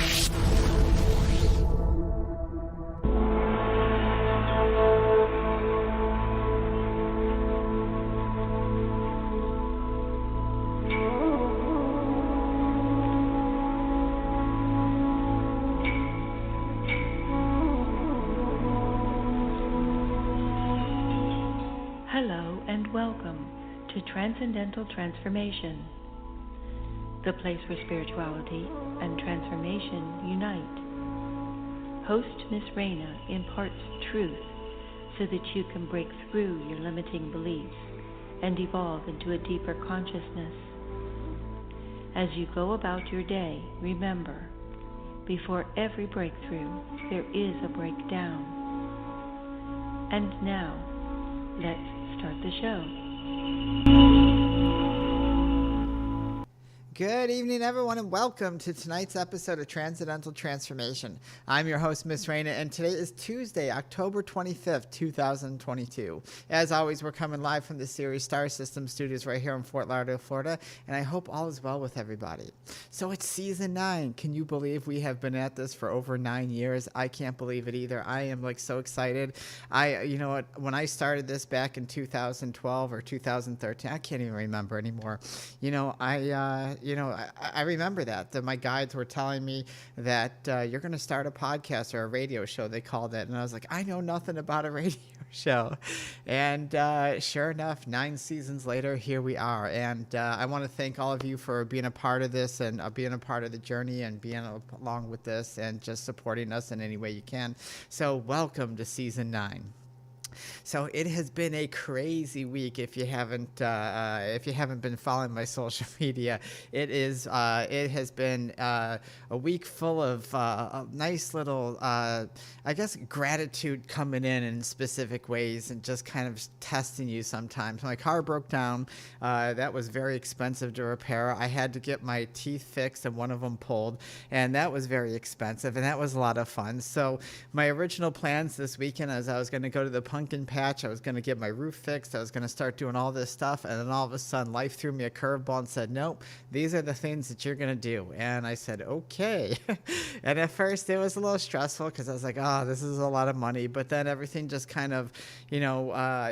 Hello and welcome to Transcendental Transformation, the place where spirituality and transformation unite. Host Miss Raina imparts truth so that you can break through your limiting beliefs and evolve into a deeper consciousness. As you go about your day, remember, before every breakthrough, there is a breakdown. And now, let's start the show. Good evening, everyone, and welcome to tonight's episode of Transcendental Transformation. I'm your host, Miss Raina, and today is Tuesday, October 25th, 2022. As always, we're coming live from the Sirius Star System studios right here in Fort Lauderdale, Florida, and I hope all is well with everybody. So it's season 9. Can you believe we have been at this for over 9 years? I can't believe it either. I am so excited. You know what? When I started this back in 2012 or 2013, I can't even remember anymore. I remember that my guides were telling me that you're going to start a podcast or a radio show, they called it. And I was like, I know nothing about a radio show. And sure enough, 9 seasons later, here we are. And I want to thank all of you for being a part of this and being a part of the journey and being along with this and just supporting us in any way you can. So welcome to season 9. So it has been a crazy week. If you haven't been following my social media, it has been a week full of nice little, gratitude coming in specific ways and just kind of testing you sometimes. My car broke down. That was very expensive to repair. I had to get my teeth fixed and one of them pulled, and that was very expensive, and that was a lot of fun. So my original plans this weekend is I was going to go to the pumpkin patch. I was going to get my roof fixed. I was going to start doing all this stuff. And then all of a sudden life threw me a curveball and said, nope, these are the things that you're going to do. And I said, okay. And at first it was a little stressful because I was like, oh, this is a lot of money. But then everything just kind of,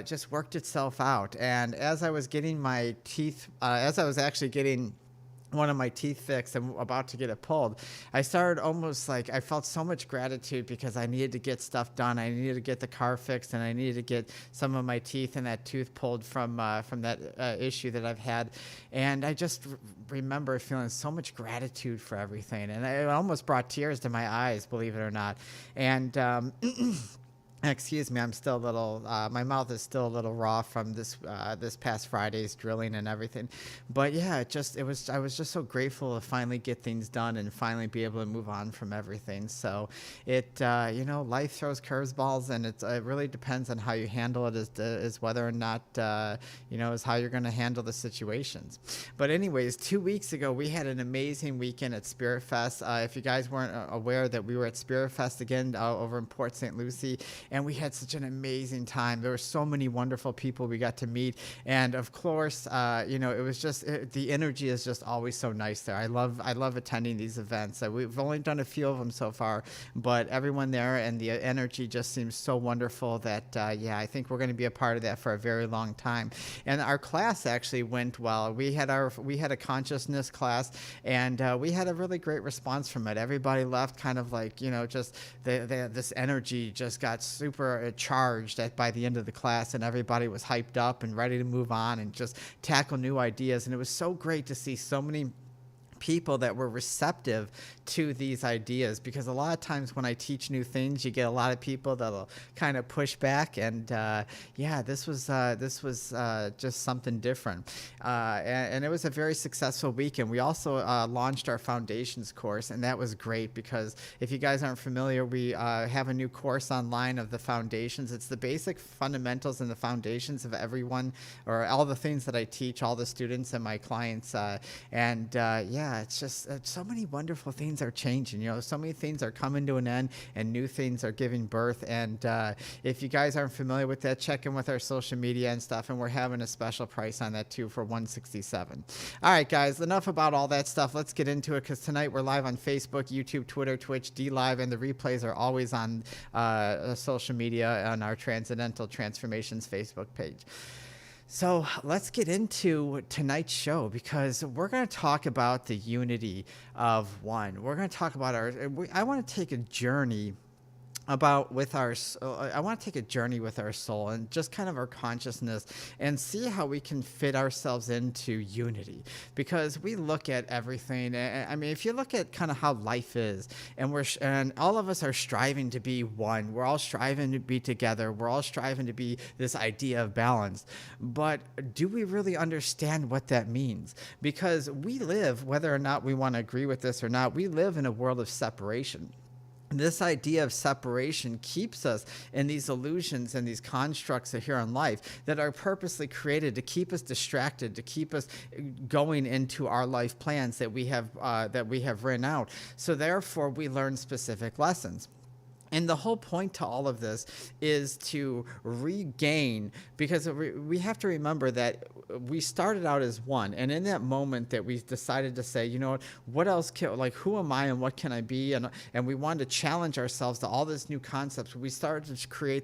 just worked itself out. And as I was getting my teeth, as I was actually getting one of my teeth fixed and about to get it pulled, I started almost like I felt so much gratitude because I needed to get stuff done. I needed to get the car fixed, and I needed to get some of my teeth and that tooth pulled from that issue that I've had. And I just remember feeling so much gratitude for everything, and it almost brought tears to my eyes, believe it or not. And excuse me, I'm still a little, my mouth is still a little raw from this past Friday's drilling and everything. But yeah, I was just so grateful to finally get things done and finally be able to move on from everything. So life throws curveballs, and it really depends on how you handle it as whether or not, is how you're going to handle the situations. But anyways, 2 weeks ago, we had an amazing weekend at Spirit Fest. If you guys weren't aware that we were at Spirit Fest again over in Port St. Lucie, and we had such an amazing time. There were so many wonderful people we got to meet. And of course, it was just, the energy is just always so nice there. I love attending these events. We've only done a few of them so far, but everyone there and the energy just seems so wonderful that, I think we're going to be a part of that for a very long time. And our class actually went well. We had a consciousness class, and we had a really great response from it. Everybody left kind of like, just this energy just got super charged by the end of the class, and everybody was hyped up and ready to move on and just tackle new ideas. And it was so great to see so many people that were receptive to these ideas, because a lot of times when I teach new things, you get a lot of people that'll kind of push back, and this was just something different, and it was a very successful weekend. We also launched our foundations course, and that was great because if you guys aren't familiar, we have a new course online of the foundations. It's the basic fundamentals and the foundations of everyone, or all the things that I teach all the students and my clients, it's just so many wonderful things are changing. So many things are coming to an end, and new things are giving birth. And if you guys aren't familiar with that, check in with our social media and stuff. And we're having a special price on that too for $167. All right, guys, enough about all that stuff. Let's get into it, because tonight we're live on Facebook, YouTube, Twitter, Twitch, DLive, and the replays are always on social media on our Transcendental Transformations Facebook page. So let's get into tonight's show, because we're going to talk about the unity of one. We're going to talk about I want to take a journey I want to take a journey with our soul and just kind of our consciousness, and see how we can fit ourselves into unity. Because we look at everything, I mean, if you look at kind of how life is, and all of us are striving to be one. We're all striving to be together. We're all striving to be this idea of balance. But do we really understand what that means? Because we live, whether or not we want to agree with this or not, we live in a world of separation. This idea of separation keeps us in these illusions and these constructs here in life that are purposely created to keep us distracted, to keep us going into our life plans that we have written out. So therefore, we learn specific lessons. And the whole point to all of this is to regain, because we have to remember that we started out as one. And in that moment that we decided to say, what else who am I and what can I be? And we wanted to challenge ourselves to all this new concepts. We started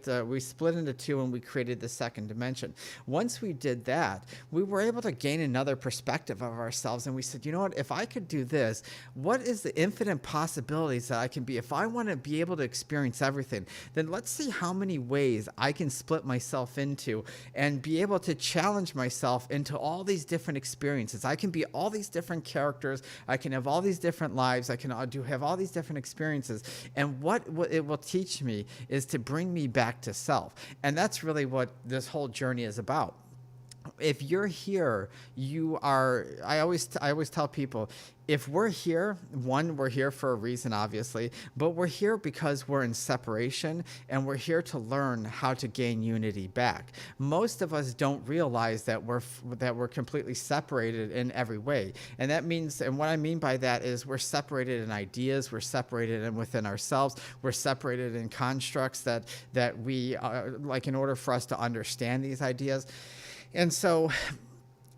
to we split into two, and we created the second dimension. Once we did that, we were able to gain another perspective of ourselves. And we said, if I could do this, what is the infinite possibilities that I can be? If I want to be able to experience everything, then let's see how many ways I can split myself into and be able to challenge myself into all these different experiences. I can be all these different characters. I can have all these different lives. I can have all these different experiences. And what it will teach me is to bring me back to self. And that's really what this whole journey is about. If you're here, I always tell people, if we're here, we're here for a reason, obviously, but we're here because we're in separation, and we're here to learn how to gain unity back. Most of us don't realize that we're completely separated in every way. And that means, and what I mean by that is, we're separated in ideas, we're separated within ourselves, we're separated in constructs that we in order for us to understand these ideas. And so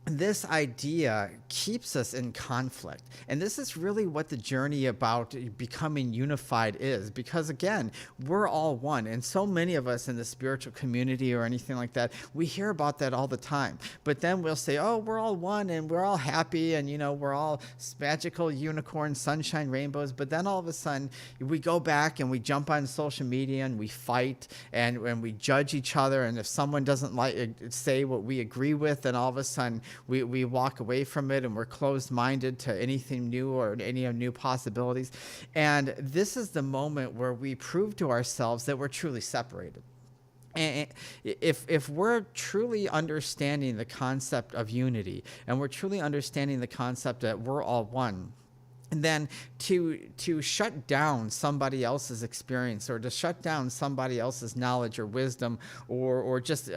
this idea keeps us in conflict. And this is really what the journey about becoming unified is. Because again, we're all one. And so many of us in the spiritual community or anything like that, we hear about that all the time. But then we'll say, oh, we're all one and we're all happy and, we're all magical unicorns, sunshine, rainbows. But then all of a sudden we go back and we jump on social media and we fight and we judge each other. And if someone doesn't say what we agree with, then all of a sudden we walk away from it, and we're closed-minded to anything new or any new possibilities. And this is the moment where we prove to ourselves that we're truly separated. And if we're truly understanding the concept of unity, and we're truly understanding the concept that we're all one, then to shut down somebody else's experience, or to shut down somebody else's knowledge or wisdom, or just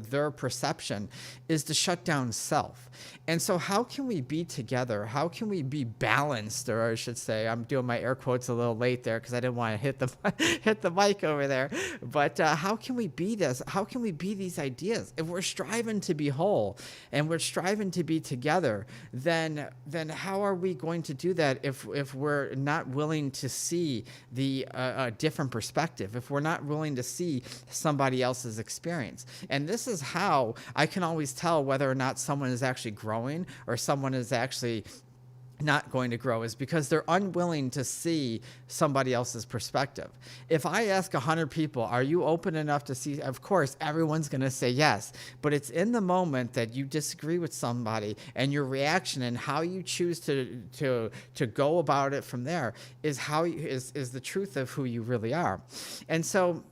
their perception, is to shut down self. And so how can we be together? How can we be balanced? Or I should say, I'm doing my air quotes a little late there because I didn't want to hit the mic over there. But how can we be this? How can we be these ideas? If we're striving to be whole and we're striving to be together, then how are we going to do that if we're not willing to see the different perspective, if we're not willing to see somebody else's experience? And this is how I can always tell whether or not someone is actually growing or someone is actually not going to grow, is because they're unwilling to see somebody else's perspective. If I ask 100 people, are you open enough to see? Of course, everyone's going to say yes. But it's in the moment that you disagree with somebody, and your reaction and how you choose to go about it from there is the truth of who you really are. And so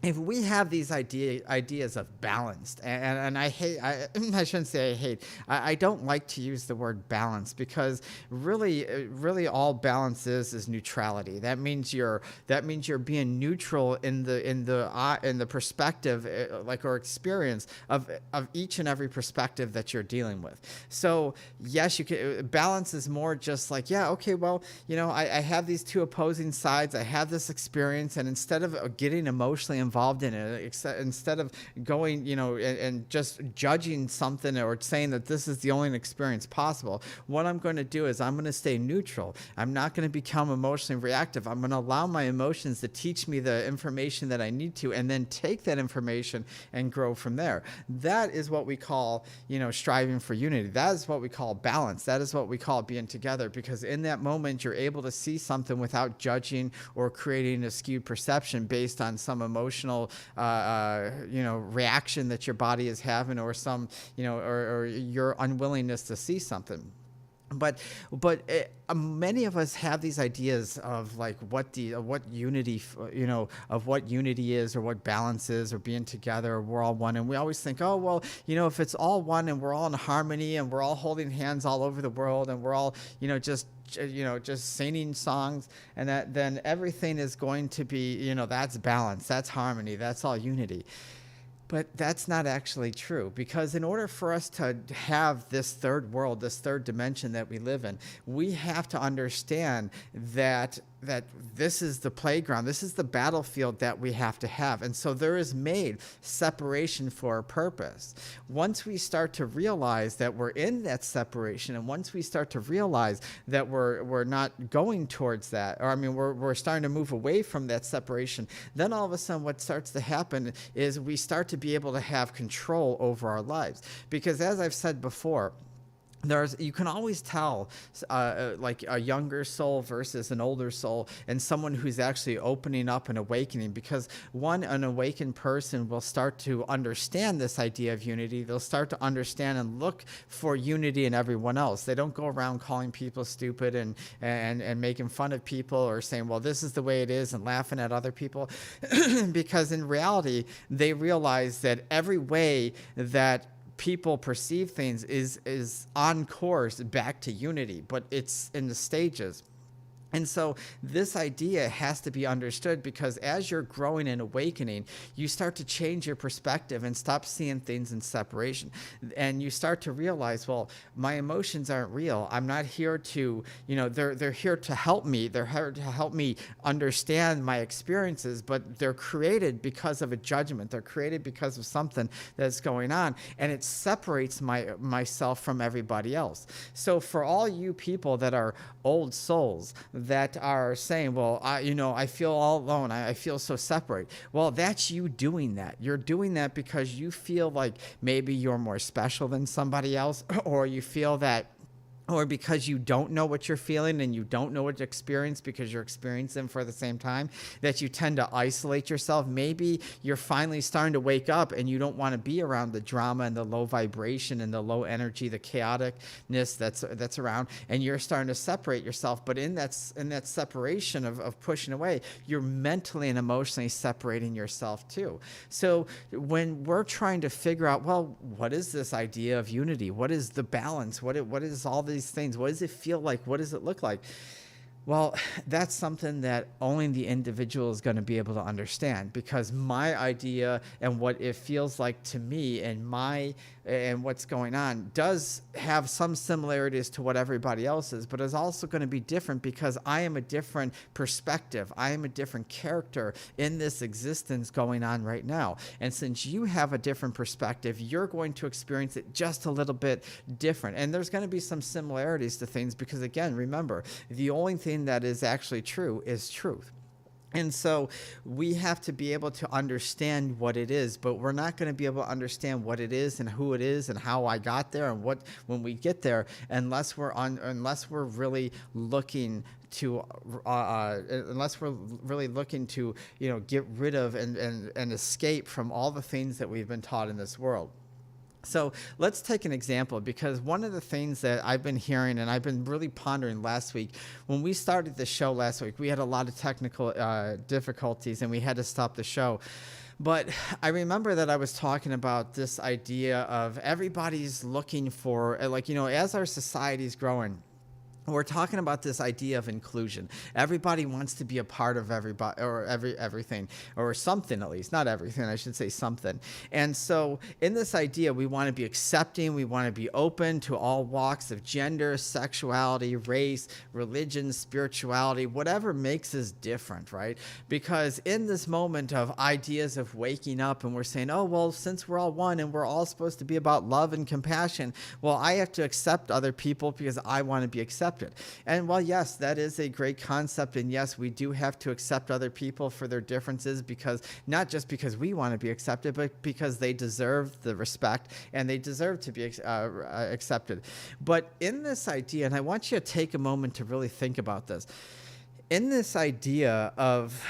if we have these ideas of balanced, and I shouldn't say I hate, I don't like to use the word balance, because really all balance is neutrality. That means you're being neutral in the perspective, like, or experience of each and every perspective that you're dealing with. So yes, you can balance is more just like, yeah, okay, well, I have these two opposing sides, I have this experience, and instead of getting emotionally involved in it, instead of going, and just judging something or saying that this is the only experience possible, what I'm going to do is I'm going to stay neutral. I'm not going to become emotionally reactive. I'm going to allow my emotions to teach me the information that I need to, and then take that information and grow from there. That is what we call, striving for unity. That is what we call balance. That is what we call being together, because in that moment, you're able to see something without judging or creating a skewed perception based on some emotional reaction that your body is having, or some, or your unwillingness to see something. But many of us have these ideas of like what unity, of what unity is, or what balance is, or being together, or we're all one. And we always think, oh, well, if it's all one and we're all in harmony and we're all holding hands all over the world and we're all, just singing songs, and that then everything is going to be, that's balance, that's harmony, that's all unity. But that's not actually true, because in order for us to have this third world, this third dimension that we live in, we have to understand that this is the playground, this is the battlefield that we have to have. And so there is made separation for a purpose. Once we start to realize that we're in that separation, and once we start to realize that we're not going towards that, or we're starting to move away from that separation, then all of a sudden what starts to happen is we start to be able to have control over our lives. Because as I've said before, you can always tell like a younger soul versus an older soul, and someone who's actually opening up and awakening, because an awakened person will start to understand this idea of unity. They'll start to understand and look for unity in everyone else. They don't go around calling people stupid and making fun of people, or saying, well, this is the way it is, and laughing at other people. Because in reality, they realize that every way that people perceive things is on course back to unity, but it's in the stages. And so this idea has to be understood, because as you're growing and awakening, you start to change your perspective and stop seeing things in separation. And you start to realize, well, my emotions aren't real. I'm not here to, they're here to help me. They're here to help me understand my experiences, but they're created because of a judgment. They're created because of something that's going on, and it separates myself from everybody else. So for all you people that are old souls, that are saying, well, I feel all alone, I feel so separate. Well, that's you doing that. You're doing that because you feel like maybe you're more special than somebody else, or you feel that, or because you don't know what you're feeling and you don't know what to experience because you're experiencing them for the same time, that you tend to isolate yourself. Maybe you're finally starting to wake up and you don't want to be around the drama and the low vibration and the low energy, the chaoticness that's around, and you're starting to separate yourself. But in that separation of pushing away, you're mentally and emotionally separating yourself too. So when we're trying to figure out, well, what is this idea of unity? What is the balance? What is all these things? What does it feel like? What does it look like? Well, that's something that only the individual is going to be able to understand, because my idea and what it feels like to me and what's going on does have some similarities to what everybody else is, but is also going to be different because I am a different perspective. I am a different character in this existence going on right now. And since you have a different perspective, you're going to experience it just a little bit different. And there's going to be some similarities to things because, again, remember, the only thing that is actually true is truth. And so we have to be able to understand what it is, but we're not going to be able to understand what it is and who it is and how I got there and when we get there unless we're really looking to get rid of and escape from all the things that we've been taught in this world. So let's take an example, because one of the things that I've been hearing and I've been really pondering last week, when we started the show last week, we had a lot of technical difficulties and we had to stop the show. But I remember that I was talking about this idea of everybody's looking for, like, as our society's growing, we're talking about this idea of inclusion. Everybody wants to be a part of everybody, or everything, or something, at least. Not everything, I should say something. And so in this idea, we want to be accepting, we want to be open to all walks of gender, sexuality, race, religion, spirituality, whatever makes us different, right? Because in this moment of ideas of waking up and we're saying, oh, well, since we're all one and we're all supposed to be about love and compassion, well, I have to accept other people because I want to be accepted. And while, yes, that is a great concept, and yes, we do have to accept other people for their differences, because not just because we want to be accepted, but because they deserve the respect and they deserve to be accepted. But in this idea, and I want you to take a moment to really think about this, in this idea of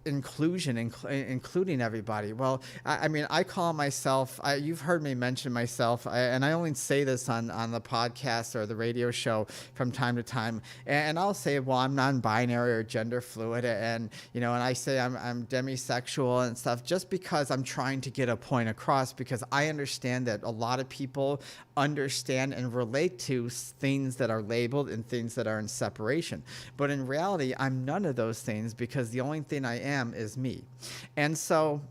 inclusion, including everybody. Well, I mean, I call myself, you've heard me mention myself, and I only say this on the podcast or the radio show from time to time, and I'll say, well, I'm non-binary or gender fluid, and and I say I'm demisexual and stuff, just because I'm trying to get a point across, because I understand that a lot of people understand and relate to things that are labeled and things that are in separation. But in reality, I'm none of those things, because the only thing I am is me. And so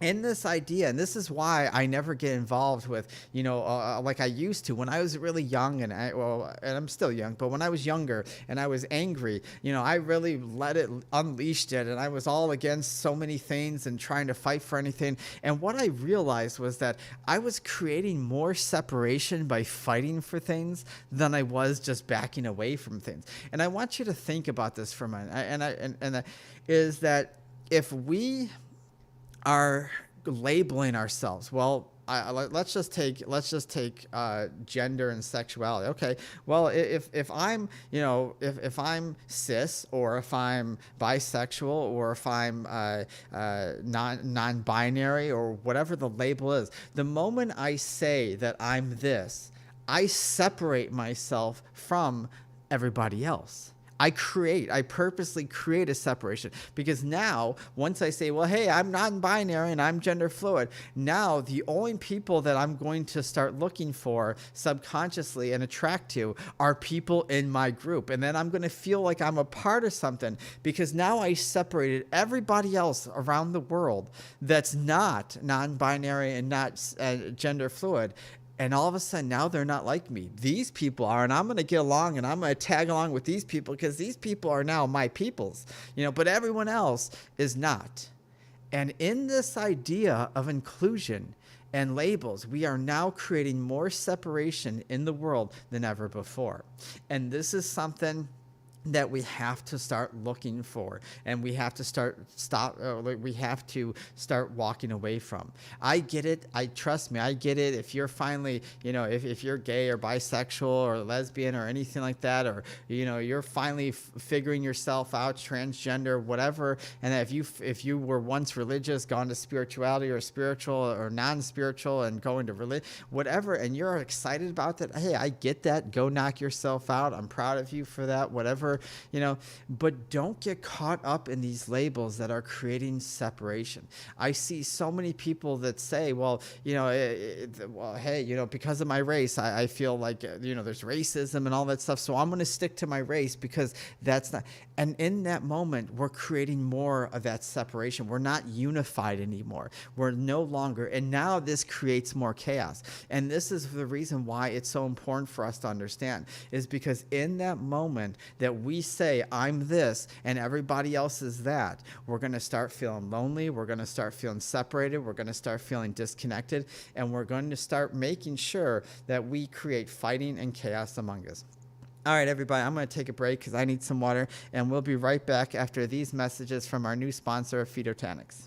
in this idea, and this is why I never get involved with, like I used to when I was really young, and I'm still young, but when I was younger and I was angry, I really unleashed it, and I was all against so many things and trying to fight for anything. And what I realized was that I was creating more separation by fighting for things than I was just backing away from things. And I want you to think about this for a minute, is that if we are labeling ourselves, well, let's just take gender and sexuality. Okay, well, if I'm if I'm cis, or if I'm bisexual, or if I'm non-binary, or whatever the label is, the moment I say that I'm this, I separate myself from everybody else. I purposely create a separation, because now, once I say, well, hey, I'm non-binary and I'm gender fluid, now the only people that I'm going to start looking for subconsciously and attract to are people in my group. And then I'm going to feel like I'm a part of something, because now I separated everybody else around the world that's not non-binary and not gender fluid. And all of a sudden, now they're not like me. These people are, and I'm going to get along, and I'm going to tag along with these people, because these people are now my peoples, but everyone else is not. And in this idea of inclusion and labels, we are now creating more separation in the world than ever before. And this is something that we have to start looking for, and we have to we have to start walking away from. I get it. Trust me, I get it. If you're finally, if you're gay or bisexual or lesbian or anything like that, or, you're finally figuring yourself out, transgender, whatever. And if you were once religious, gone to spirituality, or spiritual or non-spiritual, and going to religion, whatever, and you're excited about that, hey, I get that. Go knock yourself out. I'm proud of you for that, whatever. But don't get caught up in these labels that are creating separation. I see so many people that say, well, hey, because of my race, I feel like, there's racism and all that stuff, so I'm going to stick to my race, because that's not. And in that moment, we're creating more of that separation. We're not unified anymore. We're no longer, and now this creates more chaos. And this is the reason why it's so important for us to understand, is because in that moment that we say, I'm this, and everybody else is that, we're going to start feeling lonely. We're going to start feeling separated. We're going to start feeling disconnected. And we're going to start making sure that we create fighting and chaos among us. All right, everybody, I'm going to take a break because I need some water, and we'll be right back after these messages from our new sponsor, Phytotanics.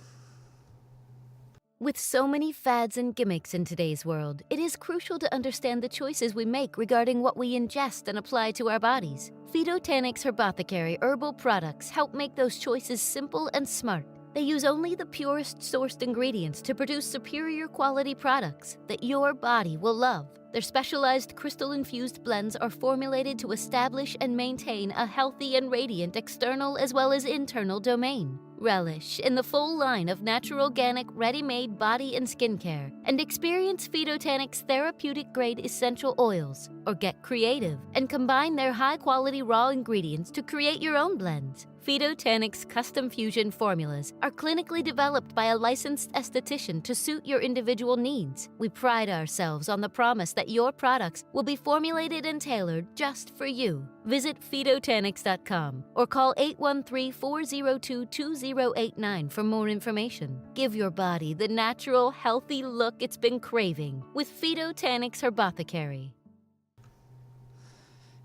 With so many fads and gimmicks in today's world, it is crucial to understand the choices we make regarding what we ingest and apply to our bodies. Phytotanics Herbothecary herbal products help make those choices simple and smart. They use only the purest sourced ingredients to produce superior quality products that your body will love. Their specialized crystal-infused blends are formulated to establish and maintain a healthy and radiant external as well as internal domain. Relish in the full line of natural organic ready-made body and skincare and experience Phytotanic's therapeutic-grade essential oils, or get creative and combine their high-quality raw ingredients to create your own blends. Phytotanic's custom fusion formulas are clinically developed by a licensed esthetician to suit your individual needs. We pride ourselves on the promise that your products will be formulated and tailored just for you. Visit Phytotanics.com or call 813-402-2089 for more information. Give your body the natural, healthy look it's been craving with Phytotanics Herbothecary.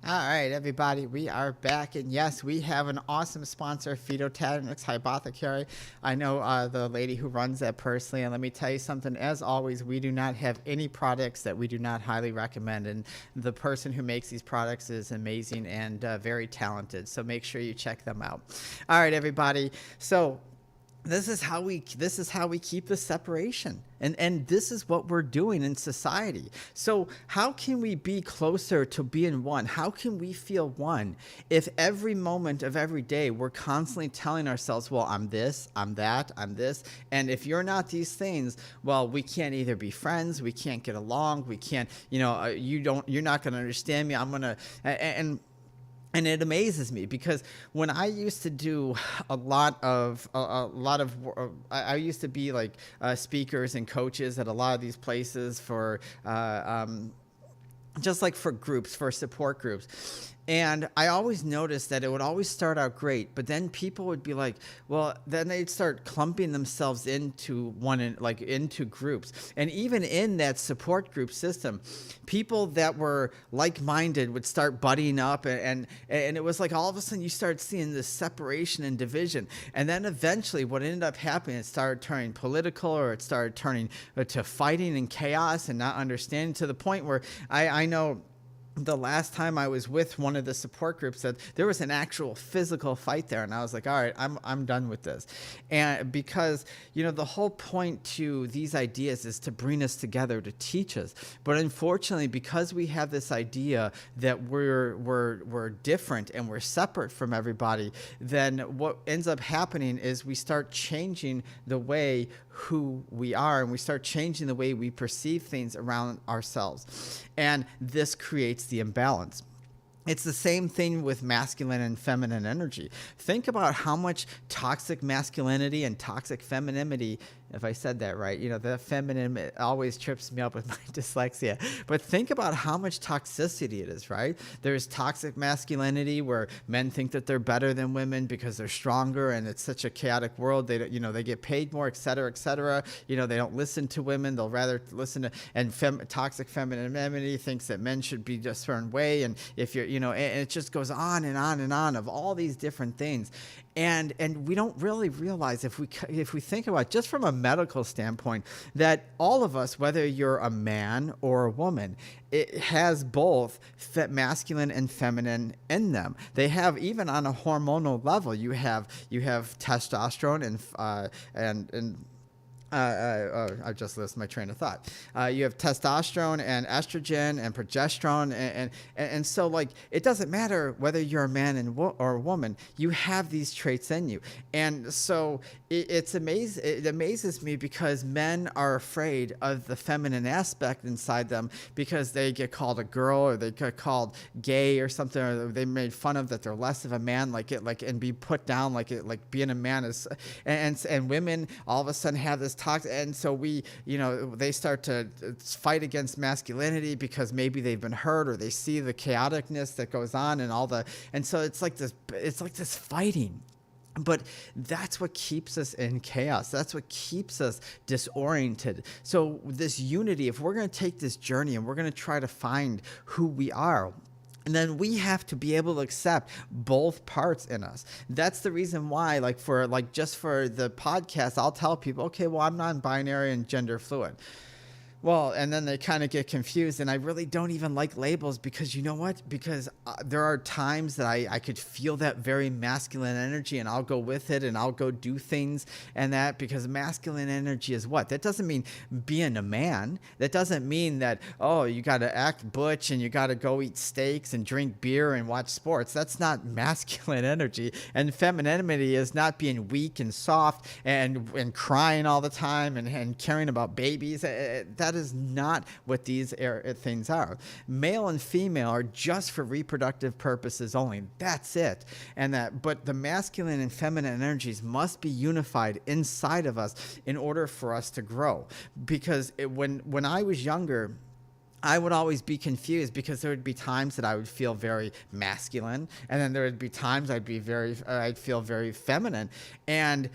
All right, everybody, we are back, and yes, we have an awesome sponsor, Phytotanics Herbothecary. I know the lady who runs that personally, and let me tell you something. As always, we do not have any products that we do not highly recommend, and the person who makes these products is amazing and very talented, so make sure you check them out. All right, everybody, so this is how we keep the separation, and this is what we're doing in society. So how can we be closer to being one? How can we feel one if every moment of every day we're constantly telling ourselves, well, I'm this, I'm that, I'm this, and if you're not these things, well, we can't either be friends, we can't get along, we can't, you're not going to understand me, I'm going to, and it amazes me because when I used to do I used to be like speakers and coaches at a lot of these places for just like for groups, for support groups. And I always noticed that it would always start out great, but then people would be like, well, then they'd start clumping themselves into into groups. And even in that support group system, people that were like-minded would start buddying up, and it was like all of a sudden you start seeing this separation and division. And then eventually what ended up happening, it started turning political, or it started turning to fighting and chaos and not understanding, to the point where I know the last time I was with one of the support groups that there was an actual physical fight there, and I was like, all right, I'm done with this. And because, the whole point to these ideas is to bring us together, to teach us. But unfortunately, because we have this idea that we're different and we're separate from everybody, then what ends up happening is we start changing the way who we are, and we start changing the way we perceive things around ourselves. And this creates the imbalance. It's the same thing with masculine and feminine energy. Think about how much toxic masculinity and toxic femininity, if I said that right, the feminine, it always trips me up with my dyslexia. But think about how much toxicity it is, right? There's toxic masculinity where men think that they're better than women because they're stronger, and it's such a chaotic world. They, they get paid more, et cetera, et cetera. They don't listen to women. They'll rather listen to, and toxic femininity thinks that men should be a certain way. And if you're, and it just goes on and on and on of all these different things. And we don't really realize, if we think about it, just from a medical standpoint, that all of us, whether you're a man or a woman, it has both masculine and feminine in them. They have, even on a hormonal level, you have testosterone and I just lost my train of thought. You have testosterone and estrogen and progesterone, and so, like, it doesn't matter whether you're a man or a woman. You have these traits in you, and so it amazes me because men are afraid of the feminine aspect inside them because they get called a girl, or they get called gay or something, or they made fun of that they're less of a man, and be put down like being a man is, and women all of a sudden have this toxic, and so they start to fight against masculinity because maybe they've been hurt, or they see the chaoticness that goes on and so it's like this fighting. But that's what keeps us in chaos. That's what keeps us disoriented. So this unity, if we're going to take this journey and we're going to try to find who we are, and then we have to be able to accept both parts in us. That's the reason why, just for the podcast, I'll tell people, okay, well, I'm non-binary and gender fluid. Well, and then they kind of get confused, and I really don't even like labels because you know what? Because there are times that I could feel that very masculine energy, and I'll go with it, and I'll go do things and that, because masculine energy is what? That doesn't mean being a man. That doesn't mean that, oh, you got to act butch and you got to go eat steaks and drink beer and watch sports. That's not masculine energy. And femininity is not being weak and soft and crying all the time and caring about babies. That is not what these things are. Male and female are just for reproductive purposes only. That's it. But the masculine and feminine energies must be unified inside of us in order for us to grow. Because when I was younger, I would always be confused because there would be times that I would feel very masculine, and then there would be times I'd feel very feminine. And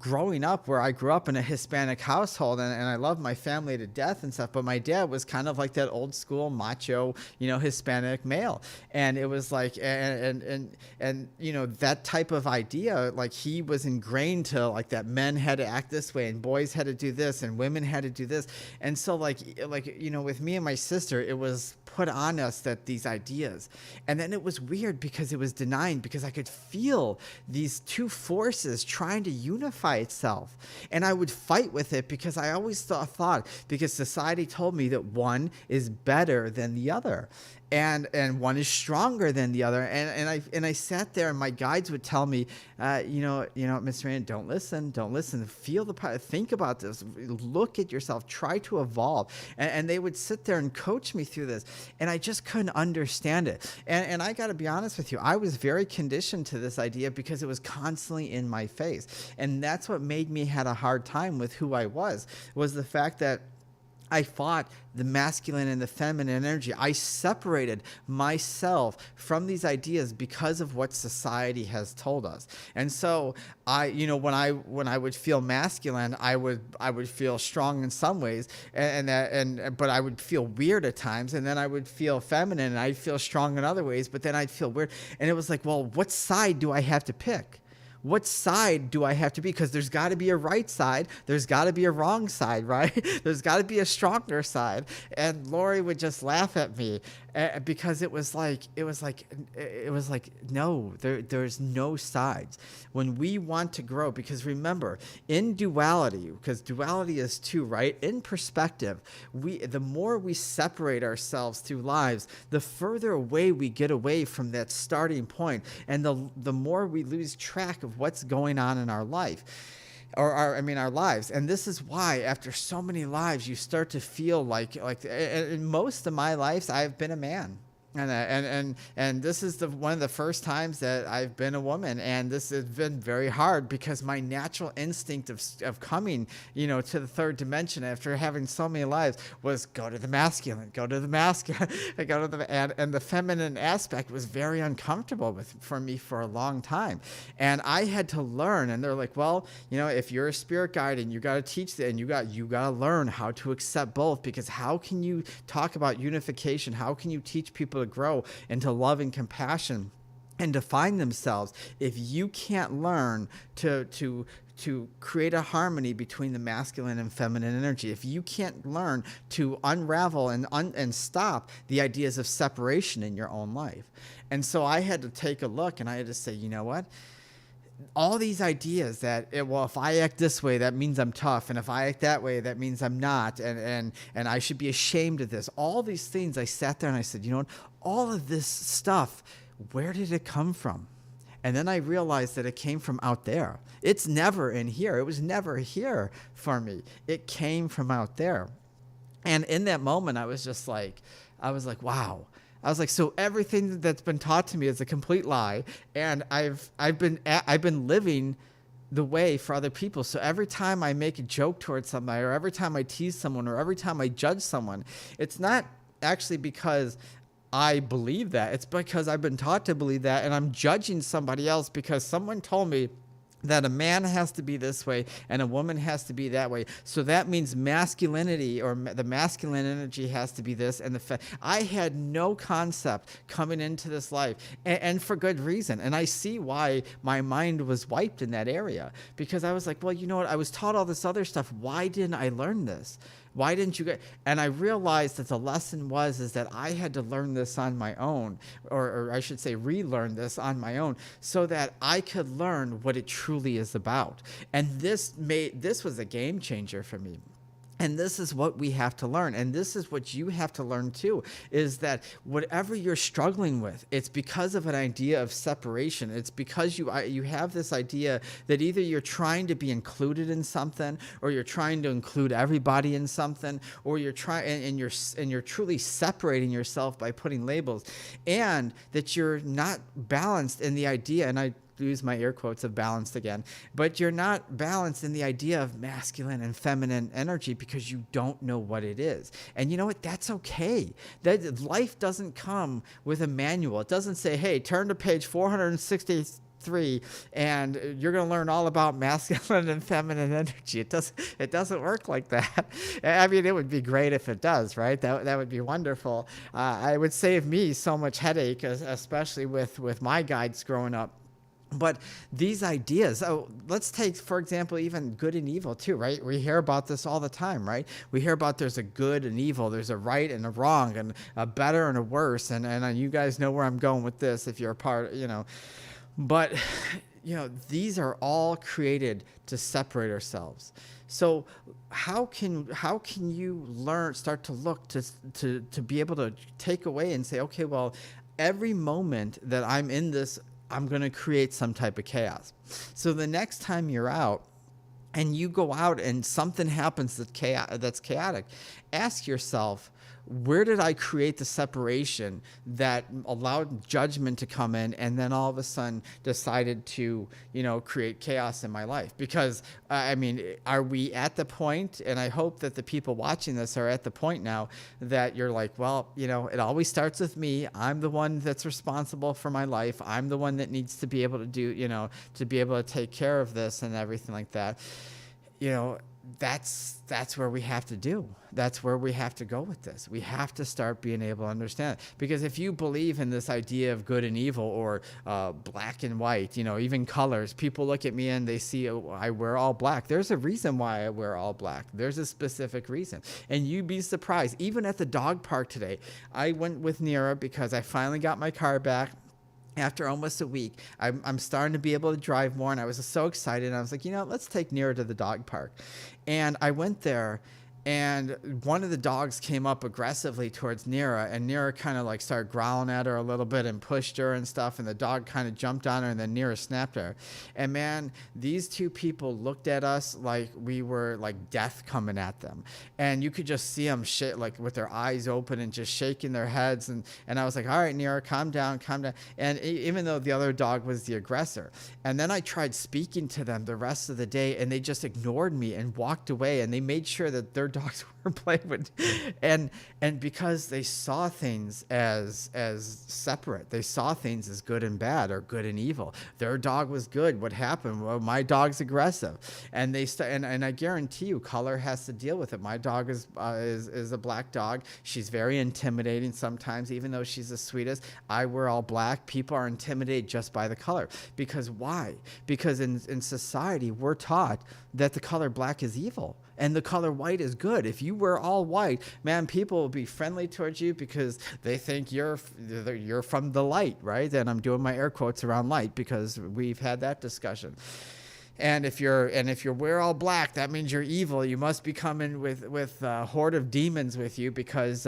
growing up where I grew up in a Hispanic household, and I love my family to death and stuff, but my dad was kind of like that old school macho, Hispanic male. And it was like, and that type of idea, like he was ingrained to like that men had to act this way and boys had to do this and women had to do this. And so with me and my sister, it was put on us that these ideas. And then it was weird because it was denying, because I could feel these two forces trying to unify itself. And I would fight with it because I always thought because society told me that one is better than the other. And one is stronger than the other. And I sat there, and my guides would tell me, Miss Raina, don't listen, feel the power, think about this, look at yourself, try to evolve. And they would sit there and coach me through this. And I just couldn't understand it. And I got to be honest with you, I was very conditioned to this idea because it was constantly in my face. And that's what made me had a hard time with who I was the fact that I fought the masculine and the feminine energy. I separated myself from these ideas because of what society has told us. And so when I would feel masculine, I would feel strong in some ways, but I would feel weird at times. And then I would feel feminine, and I'd feel strong in other ways, but then I'd feel weird. And it was like, well, what side do I have to pick? What side do I have to be? Because there's got to be a right side. There's got to be a wrong side, right? There's got to be a stronger side. And Lori would just laugh at me because it was like, no, there's no sides. When we want to grow, because remember, in duality, because duality is two, right? In perspective, the more we separate ourselves through lives, the further away we get away from that starting point, and the more we lose track of what's going on in our life. Our lives. And this is why after so many lives, you start to feel like in most of my lives, I've been a man. And this is one of the first times that I've been a woman, and this has been very hard because my natural instinct of coming, to the third dimension after having so many lives was go to the masculine, and the feminine aspect was very uncomfortable for me for a long time, and I had to learn. And they're like, well, if you're a spirit guide and you got to teach that, and you got to learn how to accept both, because how can you talk about unification? How can you teach people to grow into love and compassion and to find themselves if you can't learn to create a harmony between the masculine and feminine energy, if you can't learn to unravel and stop the ideas of separation in your own life? And so I had to take a look, and I had to say, you know what? All these ideas that, if I act this way, that means I'm tough. And if I act that way, that means I'm not. And I should be ashamed of this. All these things, I sat there and I said, you know what? All of this stuff, where did it come from? And then I realized that it came from out there. It's never in here. It was never here for me. It came from out there. And in that moment, I was like, wow. I was like, so everything that's been taught to me is a complete lie, and I've been living the way for other people. So every time I make a joke towards somebody, or every time I tease someone, or every time I judge someone, it's not actually because I believe that. It's because I've been taught to believe that, and I'm judging somebody else because someone told me that a man has to be this way and a woman has to be that way. So that means masculinity, or the masculine energy, has to be this, and I had no concept coming into this life, and for good reason. And I see why my mind was wiped in that area, because I was like, well, you know what? I was taught all this other stuff. Why didn't I learn this? Why didn't you get? And I realized that the lesson is that I had to learn this on my own, or I should say relearn this on my own, so that I could learn what it truly is about. And this was a game changer for me. And this is what we have to learn. And this is what you have to learn too, is that whatever you're struggling with, it's because of an idea of separation. It's because you have this idea that either you're trying to be included in something, or you're trying to include everybody in something, or you're trying and you're truly separating yourself by putting labels, and that you're not balanced in the idea. And I use my air quotes of balanced again, but you're not balanced in the idea of masculine and feminine energy because you don't know what it is. And you know what? That's okay. That life doesn't come with a manual. It doesn't say, hey, turn to page 463 and you're going to learn all about masculine and feminine energy. It doesn't work like that. I mean, it would be great if it does, right? That would be wonderful. I would save me so much headache, especially with my guides growing up. But these ideas, let's take, for example, even good and evil too, right? We hear about this all the time, right? We hear about there's a good and evil, there's a right and a wrong, and a better and a worse. And you guys know where I'm going with this if you're a part, But, these are all created to separate ourselves. So how can you start to look to be able to take away and say, okay, well, every moment that I'm in this, I'm going to create some type of chaos. So the next time you're out and you go out and something happens that's chaotic, ask yourself, where did I create the separation that allowed judgment to come in and then all of a sudden decided to, create chaos in my life? Because, are we at the point, and I hope that the people watching this are at the point now that you're like, well, it always starts with me. I'm the one that's responsible for my life. I'm the one that needs to be able to do, to be able to take care of this and everything like that. That's where we have to do. That's where we have to go with this. We have to start being able to understand it. Because if you believe in this idea of good and evil, or black and white, even colors, people look at me and they see I wear all black. There's a reason why I wear all black. There's a specific reason. And you'd be surprised. Even at the dog park today, I went with Nira because I finally got my car back. After almost a week, I'm starting to be able to drive more, and I was so excited. And I was like, let's take Nira to the dog park. And I went there, and one of the dogs came up aggressively towards Nira, and Nira kind of started growling at her a little bit and pushed her and stuff, and the dog kind of jumped on her, and then Nira snapped her. And man, these two people looked at us like we were like death coming at them. And you could just see them with their eyes open and just shaking their heads. And I was like, all right, Nira, calm down. And even though the other dog was the aggressor. And then I tried speaking to them the rest of the day, and they just ignored me and walked away, and they made sure that their dogs were playing with, and because they saw things as separate. They saw things as good and bad, or good and evil. Their dog was good. What happened? Well, my dog's aggressive, and and I guarantee you, color has to deal with it. My dog is a black dog. She's very intimidating sometimes, even though she's the sweetest. I wear all black. People are intimidated just by the color. Because why? Because in society, we're taught that the color black is evil and the color white is good. If you wear all white, man, people will be friendly towards you because they think you're from the light, right? And I'm doing my air quotes around light because we've had that discussion. And if you wear all black, that means you're evil. You must be coming with a horde of demons with you because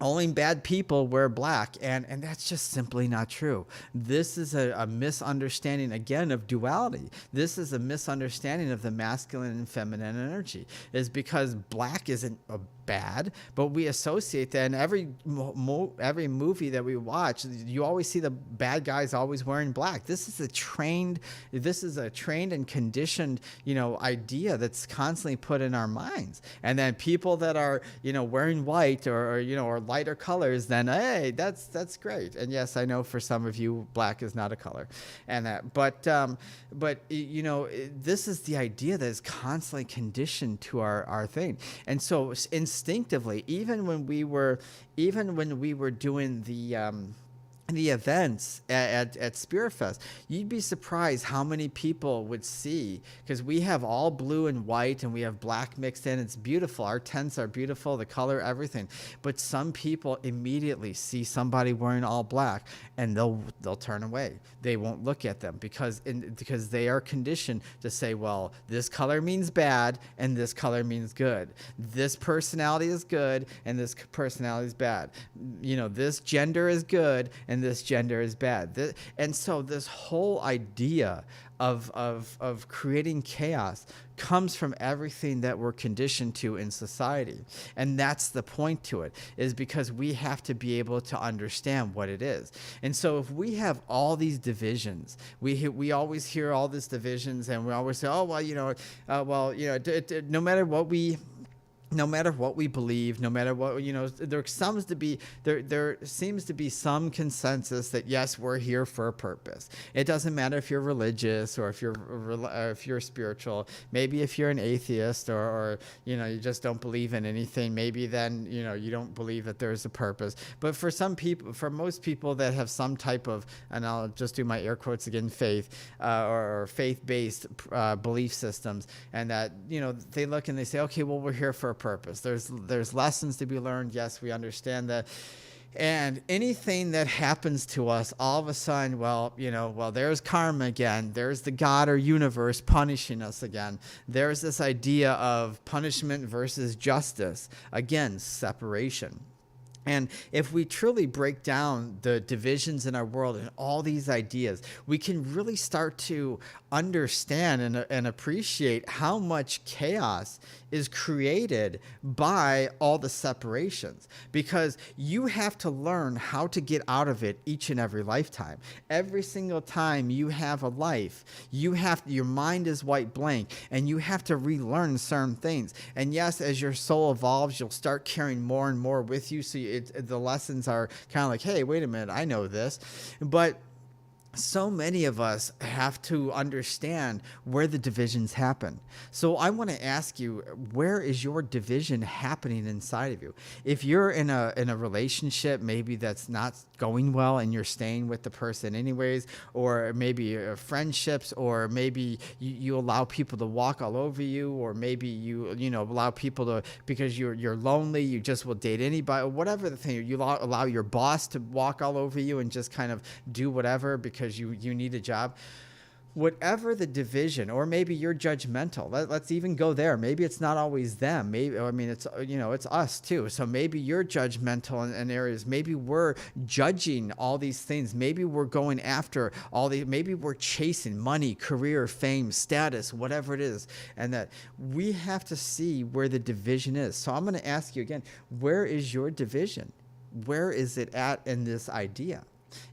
only bad people wear black, and that's just simply not true. This is a misunderstanding, again, of duality. This is a misunderstanding of the masculine and feminine energy. Is because black isn't bad, but we associate that in every movie that we watch. You always see the bad guys always wearing black. This is a trained and conditioned, idea that's constantly put in our minds. And then people that are, wearing white or lighter colors, then hey, that's great. And yes, I know for some of you, black is not a color, and that, but this is the idea that is constantly conditioned to our thing. And so instinctively, even when we were doing the events at Spirit Fest, you'd be surprised how many people would see, because we have all blue and white and we have black mixed in. It's beautiful. Our tents are beautiful, the color, everything. But some people immediately see somebody wearing all black and they'll turn away. They won't look at them because they are conditioned to say, well, this color means bad and this color means good. This personality is good and this personality is bad. This gender is good and this gender is bad. And so this whole idea of creating chaos comes from everything that we're conditioned to in society. And that's the point to it, is because we have to be able to understand what it is. And so if we have all these divisions, we always hear all these divisions, and we always say, oh, well, no matter what we believe, no matter what, there seems to be some consensus that yes, we're here for a purpose. It doesn't matter if you're religious or if you're spiritual. Maybe if you're an atheist or you just don't believe in anything, maybe then you don't believe that there's a purpose. But for most people that have some type of, and I'll just do my air quotes again, faith or faith-based belief systems, and that they look and they say, okay, well, we're here for a purpose. There's lessons to be learned. Yes, we understand that. And anything that happens to us, all of a sudden, well, there's karma again. There's the God or universe punishing us again. There's this idea of punishment versus justice. Again, separation. And if we truly break down the divisions in our world and all these ideas, we can really start to understand and appreciate how much chaos is created by all the separations, because you have to learn how to get out of it each and every lifetime. Every single time you have a life, your mind is white blank and you have to relearn certain things. And yes, as your soul evolves, you'll start carrying more and more with you. So the lessons are kind of like, hey, wait a minute, I know this. But so many of us have to understand where the divisions happen. So I want to ask you, where is your division happening inside of you? If you're in a relationship, maybe that's not going well and you're staying with the person anyways, or maybe friendships, or maybe you allow people to walk all over you, or maybe you allow people to, because you're lonely, you just will date anybody, or whatever the thing, you allow your boss to walk all over you and just kind of do whatever because you need a job. Whatever the division, or maybe you're judgmental. Let's even go there. Maybe it's not always them. It's us too. So maybe you're judgmental in areas. Maybe we're judging all these things. Maybe we're going after maybe we're chasing money, career, fame, status, whatever it is. And that we have to see where the division is. So I'm going to ask you again, where is your division? Where is it at in this idea?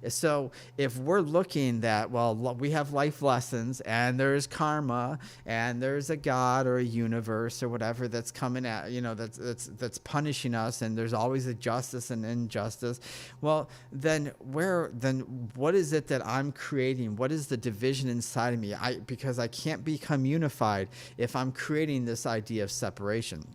So if we're looking that, well, we have life lessons and there's karma and there's a God or a universe or whatever that's coming at, that's punishing us, and there's always a justice and injustice. Well, then what is it that I'm creating? What is the division inside of me? Because I can't become unified if I'm creating this idea of separation.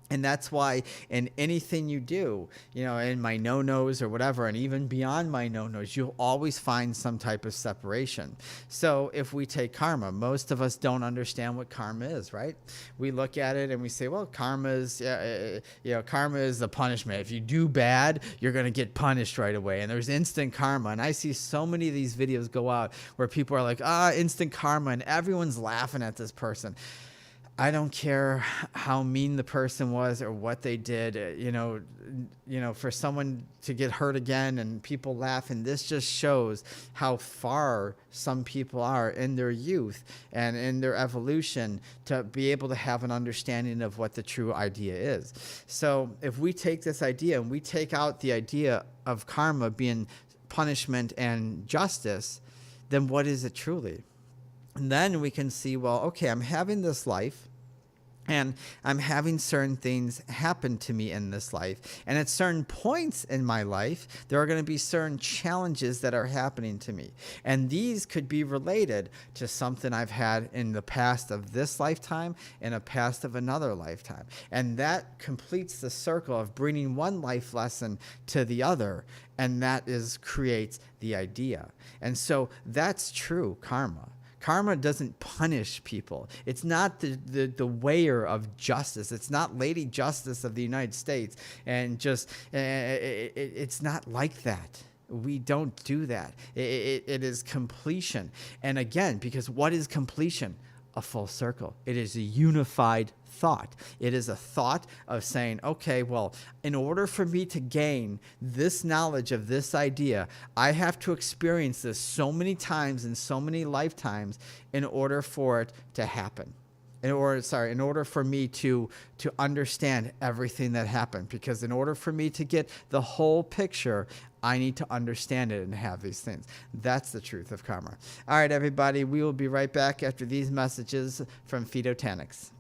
And that's why in anything you do, in my no-nos or whatever, and even beyond my no-nos, you'll always find some type of separation. So if we take karma, most of us don't understand what karma is, right? We look at it and we say, well, karma is the punishment. If you do bad, you're going to get punished right away. And there's instant karma. And I see so many of these videos go out where people are like, instant karma, and everyone's laughing at this person. I don't care how mean the person was or what they did, for someone to get hurt again and people laugh. And this just shows how far some people are in their youth and in their evolution to be able to have an understanding of what the true idea is. So if we take this idea and we take out the idea of karma being punishment and justice, then what is it truly? And then we can see, well, okay, I'm having this life. And I'm having certain things happen to me in this life. And at certain points in my life, there are going to be certain challenges that are happening to me. And these could be related to something I've had in the past of this lifetime and a past of another lifetime. And that completes the circle of bringing one life lesson to the other. And that creates the idea. And so that's true karma. Karma doesn't punish people. It's not the weigher of justice. It's not Lady Justice of the United States. And just, it's not like that. We don't do that. It is completion. And again, because what is completion? A full circle. It is a unified thought. It is a thought of saying, okay, well, in order for me to gain this knowledge of this idea, I have to experience this so many times in so many lifetimes in order for it to happen. In order for me to understand everything that happened. Because in order for me to get the whole picture, I need to understand it and have these things. That's the truth of karma. All right, everybody, we will be right back after these messages from Phytotanics.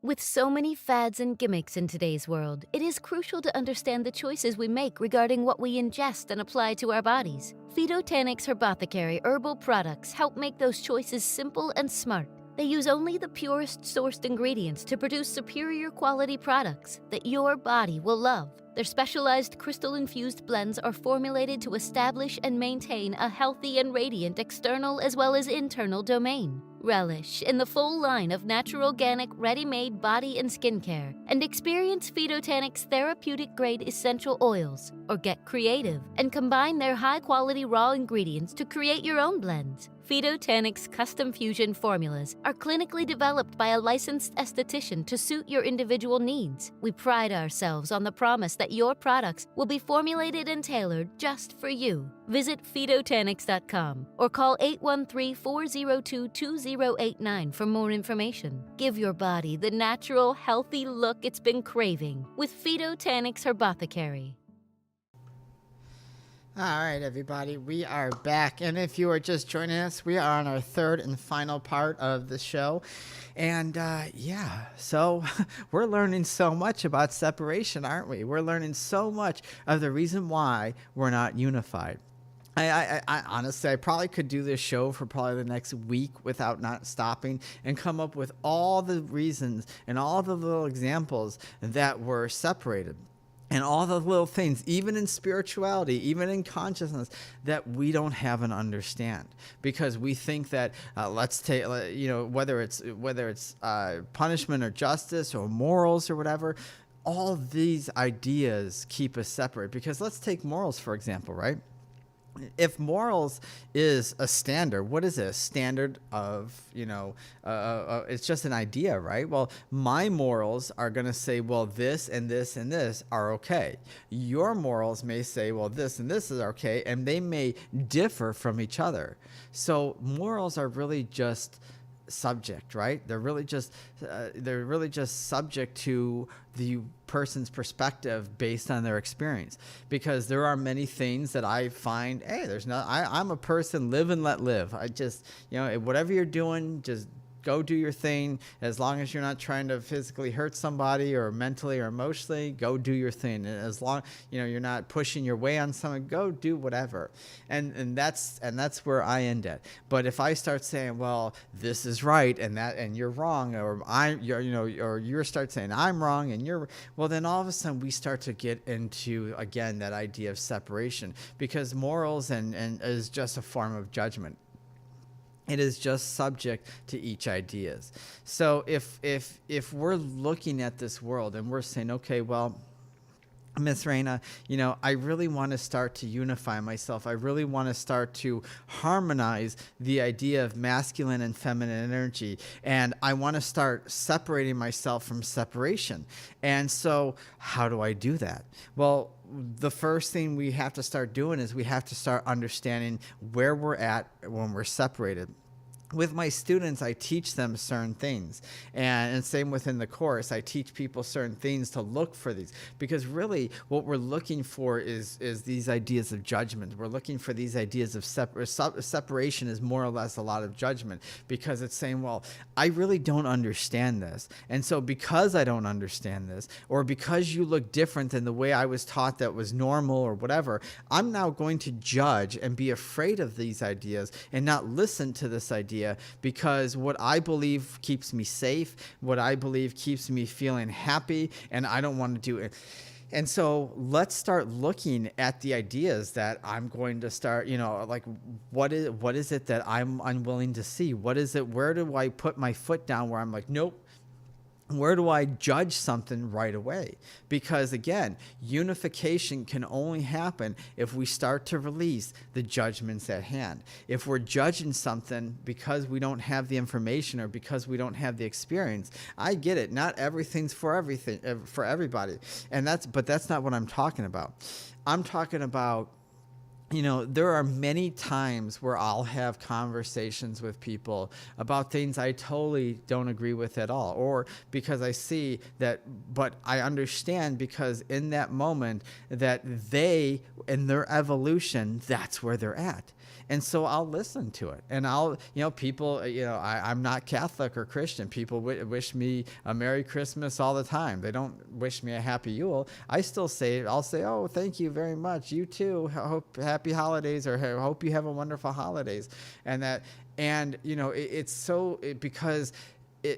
With so many fads and gimmicks in today's world, it is crucial to understand the choices we make regarding what we ingest and apply to our bodies. Phytotanics Herbothecary herbal products help make those choices simple and smart. They use only the purest sourced ingredients to produce superior quality products that your body will love. Their specialized crystal-infused blends are formulated to establish and maintain a healthy and radiant external as well as internal domain. Relish in the full line of natural organic ready-made body and skincare and experience Phytotanics therapeutic-grade essential oils, or get creative and combine their high-quality raw ingredients to create your own blends. Phytotanics custom fusion formulas are clinically developed by a licensed esthetician to suit your individual needs. We pride ourselves on the promise that your products will be formulated and tailored just for you. Visit Phytotanics.com or call 813-402-2089 for more information. Give your body the natural, healthy look it's been craving with Phytotanics Herbothecary. All right, everybody, we are back. And if you are just joining us, we are on our third and final part of the show. And so we're learning so much about separation, aren't we? We're learning so much of the reason why we're not unified. I honestly, I probably could do this show for probably the next week without not stopping and come up with all the reasons and all the little examples that were separated. And all the little things, even in spirituality, even in consciousness, that we don't have and understand, because we think that let's take, whether it's punishment or justice or morals or whatever, all these ideas keep us separate. Because let's take morals for example, right? If morals is a standard, what is it? A standard of, it's just an idea, right? Well, my morals are going to say, well, this and this and this are okay. Your morals may say, well, this and this is okay, and they may differ from each other. So morals are really just subject, right? They're really just subject to the person's perspective based on their experience, because there are many things that I find, hey, I'm a person, live and let live. I just, whatever you're doing, just go do your thing. As long as you're not trying to physically hurt somebody or mentally or emotionally, go do your thing. And as long, you're not pushing your way on someone, go do whatever. And that's where I end at. But if I start saying, well, this is right and you're wrong, or you start saying I'm wrong and then all of a sudden we start to get into, again, that idea of separation, because morals and is just a form of judgment. It is just subject to each ideas. So if we're looking at this world and we're saying, okay, well, Miss Raina, I really want to start to unify myself. I really want to start to harmonize the idea of masculine and feminine energy. And I want to start separating myself from separation. And so how do I do that? Well, the first thing we have to start doing is we have to start understanding where we're at when we're separated. with my students, I teach them certain things, and same within the course, I teach people certain things to look for these, because really what we're looking for is these ideas of judgment. We're looking for these ideas of separation is more or less a lot of judgment, because it's saying, well, I really don't understand this. And so because I don't understand this, or because you look different than the way I was taught that was normal or whatever, I'm now going to judge and be afraid of these ideas and not listen to this idea, because what I believe keeps me safe, what I believe keeps me feeling happy, and I don't want to do it. And so let's start looking at the ideas that I'm going to start, like what is it that I'm unwilling to see? What is it? Where do I put my foot down where I'm like, nope? Where do I judge something right away? Because again, unification can only happen if we start to release the judgments at hand. If we're judging something because we don't have the information or because we don't have the experience, I get it. Not everything's for everything, for everybody. But that's not what I'm talking about. I'm talking about, there are many times where I'll have conversations with people about things I totally don't agree with at all, or because I see that, but I understand because in that moment that they, in their evolution, that's where they're at. And so I'll listen to it. And people, I'm not Catholic or Christian. People wish me a Merry Christmas all the time. They don't wish me a Happy Yule. I'll say, oh, thank you very much. You too. Happy holidays, or hope you have a wonderful holidays. Because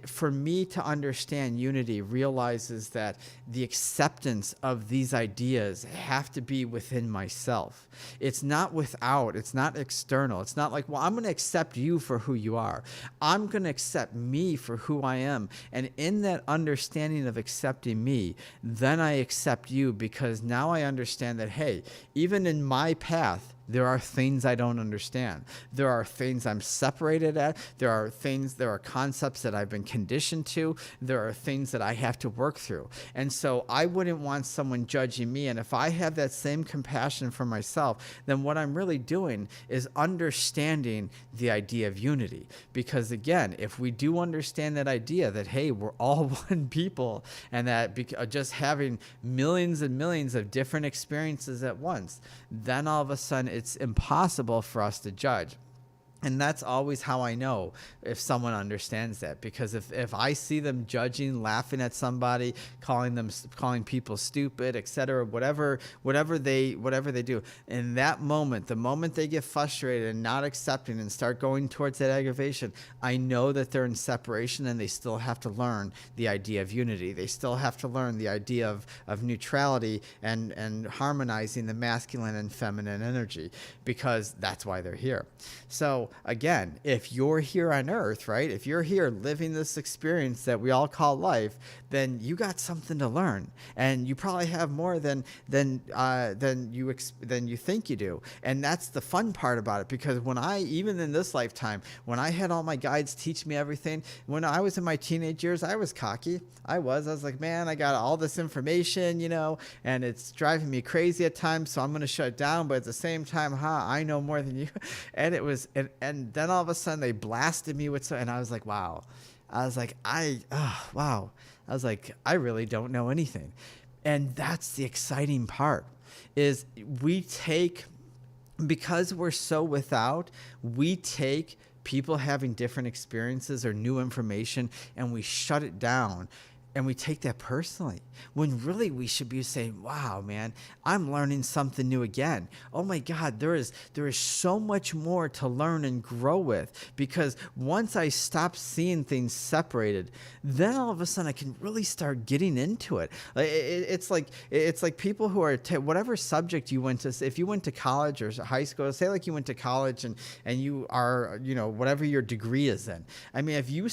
for me to understand unity realizes that the acceptance of these ideas have to be within myself. It's not without, it's not external. It's not like, well, I'm going to accept you for who you are. I'm going to accept me for who I am. And in that understanding of accepting me, then I accept you, because now I understand that, hey, even in my path, there are things I don't understand. There are things I'm separated at. There are concepts that I've been conditioned to. There are things that I have to work through. And so I wouldn't want someone judging me. And if I have that same compassion for myself, then what I'm really doing is understanding the idea of unity. Because again, if we do understand that idea that, hey, we're all one people, and that just having millions and millions of different experiences at once, then all of a sudden it's impossible for us to judge. And that's always how I know if someone understands that, because if I see them judging, laughing at somebody, calling people stupid, etc., whatever they do, in that moment, the moment they get frustrated and not accepting and start going towards that aggravation, I know that they're in separation, and they still have to learn the idea of unity. They still have to learn the idea of neutrality and harmonizing the masculine and feminine energy, because that's why they're here. So again, if you're here on Earth, right? If you're here living this experience that we all call life, then you got something to learn, and you probably have more than you think you do. And that's the fun part about it, because even in this lifetime, when I had all my guides teach me everything, when I was in my teenage years, I was cocky. I was like, man, I got all this information, and it's driving me crazy at times, so I'm going to shut it down. But at the same time, I know more than you. And it was, and then all of a sudden they blasted me with, and I was like, wow. I was like, wow. I was like, I really don't know anything. And that's the exciting part, is because we're so without, we take people having different experiences or new information, and we shut it down. And we take that personally, when really we should be saying, wow, man, I'm learning something new again. Oh my God, there is so much more to learn and grow with, because once I stop seeing things separated, then all of a sudden I can really start getting into it. It's like people who are, whatever subject you went to, if you went to college or high school, say like you went to college and you are, whatever your degree is in. I mean, if you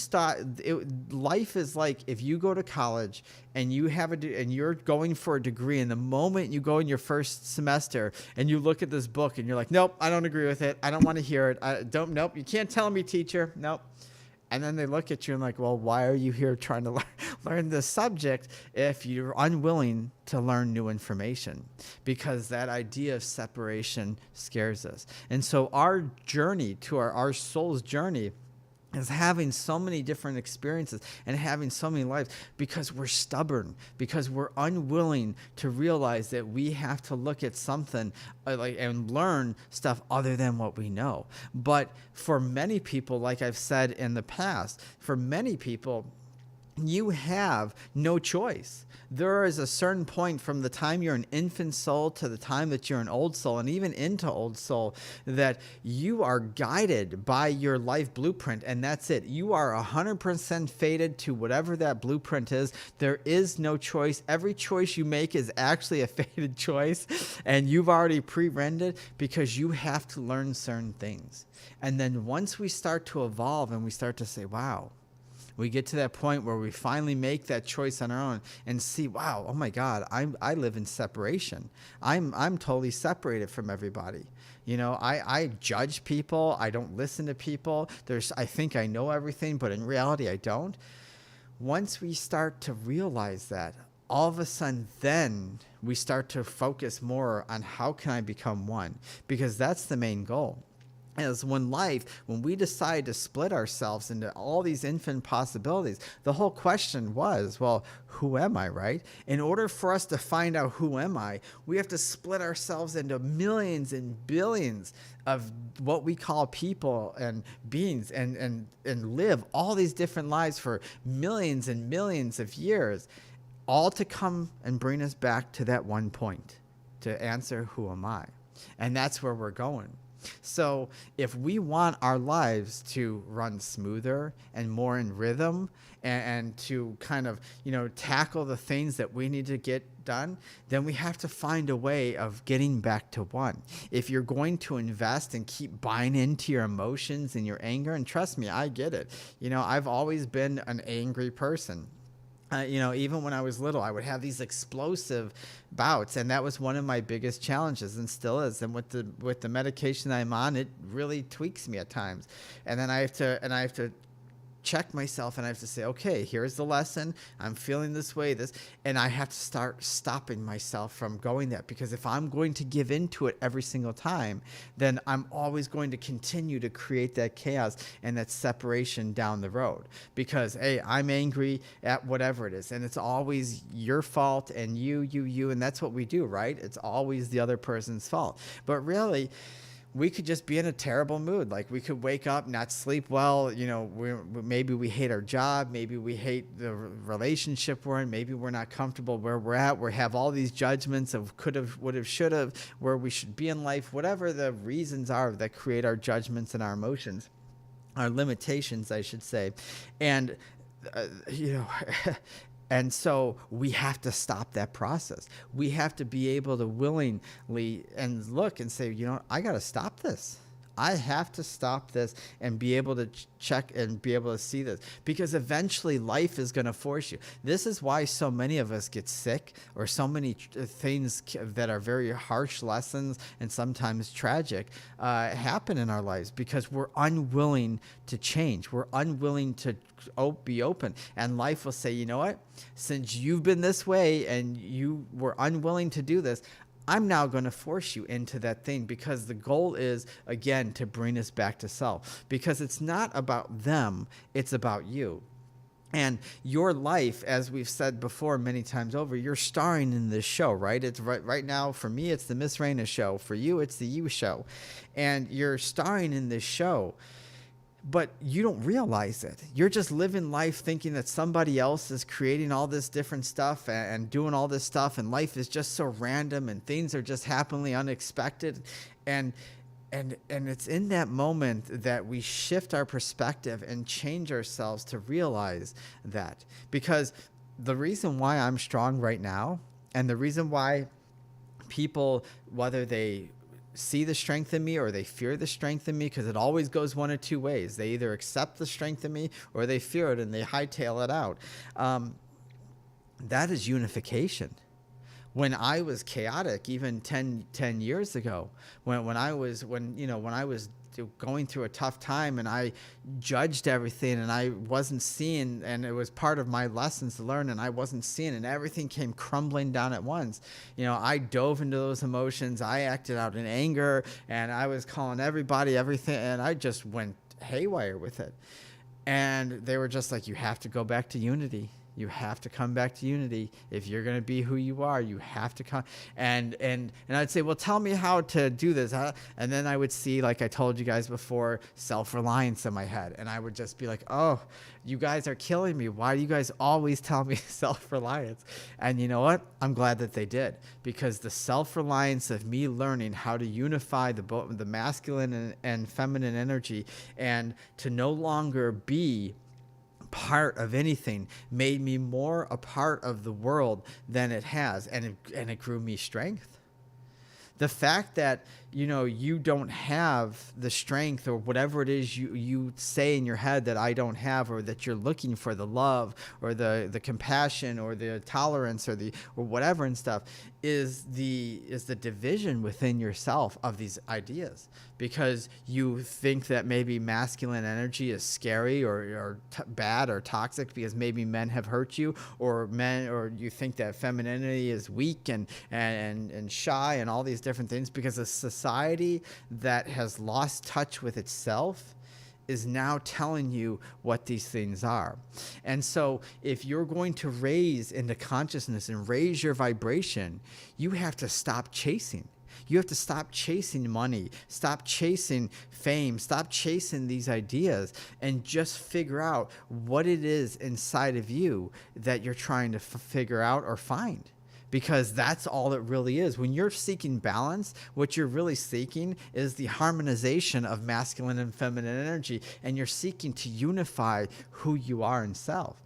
life is like, if you go to college and you're going for a degree, and the moment you go in your first semester and you look at this book and you're like, nope, I don't agree with it. I don't want to hear it. Nope. You can't tell me, teacher. Nope. And then they look at you and like, well, why are you here trying to learn this subject if you're unwilling to learn new information? Because that idea of separation scares us. And so our journey to our soul's journey is having so many different experiences and having so many lives because we're stubborn, because we're unwilling to realize that we have to look at something and learn stuff other than what we know. But for many people, like I've said in the past, for many people, you have no choice. There is a certain point from the time you're an infant soul to the time that you're an old soul, and even into old soul, that you are guided by your life blueprint, and that's it. You are 100% fated to whatever that blueprint is. There is no choice. Every choice you make is actually a fated choice, and you've already pre-rendered because you have to learn certain things. And then once we start to evolve and we start to say, wow, we get to that point where we finally make that choice on our own and see, wow, oh my God, I live in separation. I'm totally separated from everybody. You know, I judge people. I don't listen to people. I think I know everything, but in reality, I don't. Once we start to realize that, all of a sudden, then we start to focus more on how can I become one? Because that's the main goal. Is when we decide to split ourselves into all these infinite possibilities, the whole question was, well, who am I, right? In order for us to find out who am I, we have to split ourselves into millions and billions of what we call people and beings and live all these different lives for millions and millions of years, all to come and bring us back to that one point, to answer who am I? And that's where we're going. So if we want our lives to run smoother and more in rhythm and to kind of, tackle the things that we need to get done, then we have to find a way of getting back to one. If you're going to invest and keep buying into your emotions and your anger, and trust me, I get it. I've always been an angry person. Even when I was little, I would have these explosive bouts, and that was one of my biggest challenges, and still is. And with the medication I'm on, it really tweaks me at times. And then I have to check myself, and I have to say, okay, here's the lesson. I'm feeling this way, and I have to start stopping myself from going that, because if I'm going to give into it every single time, then I'm always going to continue to create that chaos and that separation down the road, because, hey, I'm angry at whatever it is, and it's always your fault and you, and that's what we do, right? It's always the other person's fault. But really, we could just be in a terrible mood. Like, we could wake up, not sleep well. Maybe we hate our job. Maybe we hate the relationship we're in. Maybe we're not comfortable where we're at. We have all these judgments of could have, would have, should have, where we should be in life, whatever the reasons are that create our judgments and our emotions, our limitations, I should say. And, and so we have to stop that process. We have to be able to willingly and look and say, I got to stop this. I have to stop this and be able to check and be able to see this, because eventually life is going to force you. This is why so many of us get sick, or so many things that are very harsh lessons and sometimes tragic happen in our lives, because we're unwilling to change. We're unwilling to be open. And life will say, you know what? Since you've been this way and you were unwilling to do this, I'm now going to force you into that thing, because the goal is, again, to bring us back to self, because it's not about them, it's about you. And your life, as we've said before many times over, you're starring in this show, right? It's right now, for me, it's the Miss Raina show. For you, it's the You show. And you're starring in this show, but you don't realize it. You're just living life thinking that somebody else is creating all this different stuff and doing all this stuff, and life is just so random and things are just happeningly unexpected. And it's in that moment that we shift our perspective and change ourselves to realize that. Because the reason why I'm strong right now, and the reason why people, whether they see the strength in me or they fear the strength in me, because it always goes one of two ways. They either accept the strength in me or they fear it and they hightail it out. That is unification. When I was chaotic, even 10 years ago, when I was going through a tough time and I judged everything and I wasn't seeing, and it was part of my lessons to learn, and I wasn't seeing, and everything came crumbling down at once. I dove into those emotions. I acted out in anger, and I was calling everybody everything, and I just went haywire with it. And they were just like, you have to go back to unity. You have to come back to unity. If you're going to be who you are, you have to come. And I'd say, well, tell me how to do this. And then I would see, like I told you guys before, self-reliance in my head. And I would just be like, oh, you guys are killing me. Why do you guys always tell me self-reliance? And you know what? I'm glad that they did, because the self-reliance of me learning how to unify the masculine and feminine energy, and to no longer be part of anything, made me more a part of the world than it has, and it grew me strength. The fact that, you know, you don't have the strength or whatever it is you say in your head that I don't have, or that you're looking for the love or the compassion or the tolerance or whatever and stuff, is the division within yourself of these ideas, because you think that maybe masculine energy is scary or bad or toxic because maybe men have hurt you, or you think that femininity is weak and shy and all these different things, because a society that has lost touch with itself is now telling you what these things are. And so if you're going to raise into consciousness and raise your vibration, you have to stop chasing. You have to stop chasing money, stop chasing fame, stop chasing these ideas, and just figure out what it is inside of you that you're trying to figure out or find. Because that's all it really is. When you're seeking balance, what you're really seeking is the harmonization of masculine and feminine energy, and you're seeking to unify who you are in self.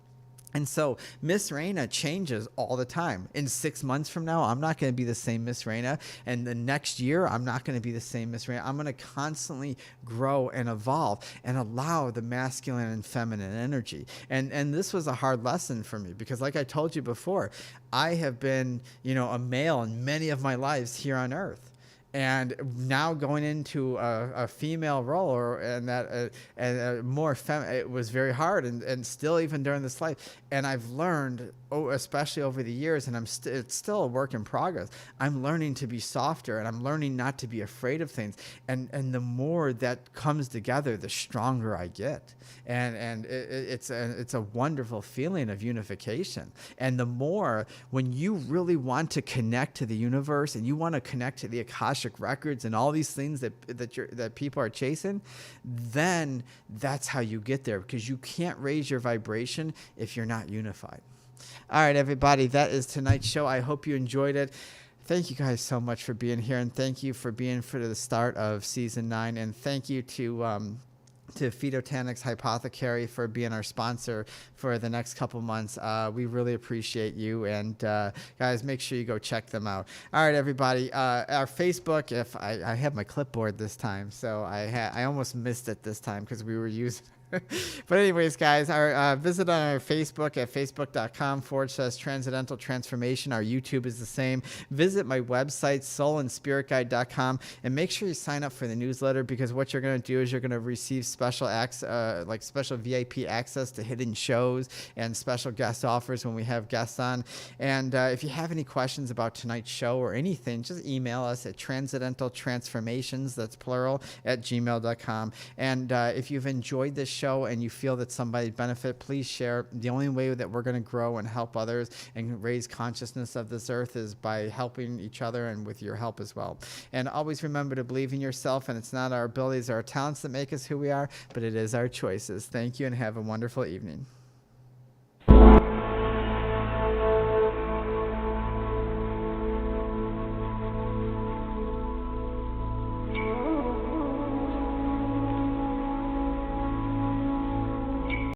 And so Miss Raina changes all the time. In 6 months from now, I'm not going to be the same Miss Raina. And the next year, I'm not going to be the same Miss Raina. I'm going to constantly grow and evolve and allow the masculine and feminine energy. And this was a hard lesson for me, because like I told you before, I have been, you know, a male in many of my lives here on Earth. And now going into a female role, it was very hard, and still even during this life. And I've learned, especially over the years, and it's still a work in progress. I'm learning to be softer, and I'm learning not to be afraid of things. And the more that comes together, the stronger I get. And it's a wonderful feeling of unification. And the more, when you really want to connect to the universe, and you want to connect to the Akashic records and all these things that people are chasing, then that's how you get there, because you can't raise your vibration if you're not unified. All right, everybody, that is tonight's show. I hope you enjoyed it. Thank you guys so much for being here, and thank you for being for the start of season 9, and thank you to Phytotanics Hypothecary for being our sponsor for the next couple months. We really appreciate you, and guys, make sure you go check them out. All right, everybody, our Facebook, if I have my clipboard this time, so I almost missed it this time because we were using but anyways, guys, our visit on our Facebook at facebook.com/Transcendental Transformation. Our YouTube is the same. Visit my website, soulandspiritguide.com, and make sure you sign up for the newsletter, because what you're going to do is you're going to receive special special VIP access to hidden shows and special guest offers when we have guests on. And if you have any questions about tonight's show or anything, just email us at transcendentaltransformations, that's plural, @gmail.com. And if you've enjoyed this show and you feel that somebody benefit, please share. The only way that we're going to grow and help others and raise consciousness of this earth is by helping each other, and with your help as well. And always remember to believe in yourself, and it's not our abilities or our talents that make us who we are, but it is our choices. Thank you, and have a wonderful evening.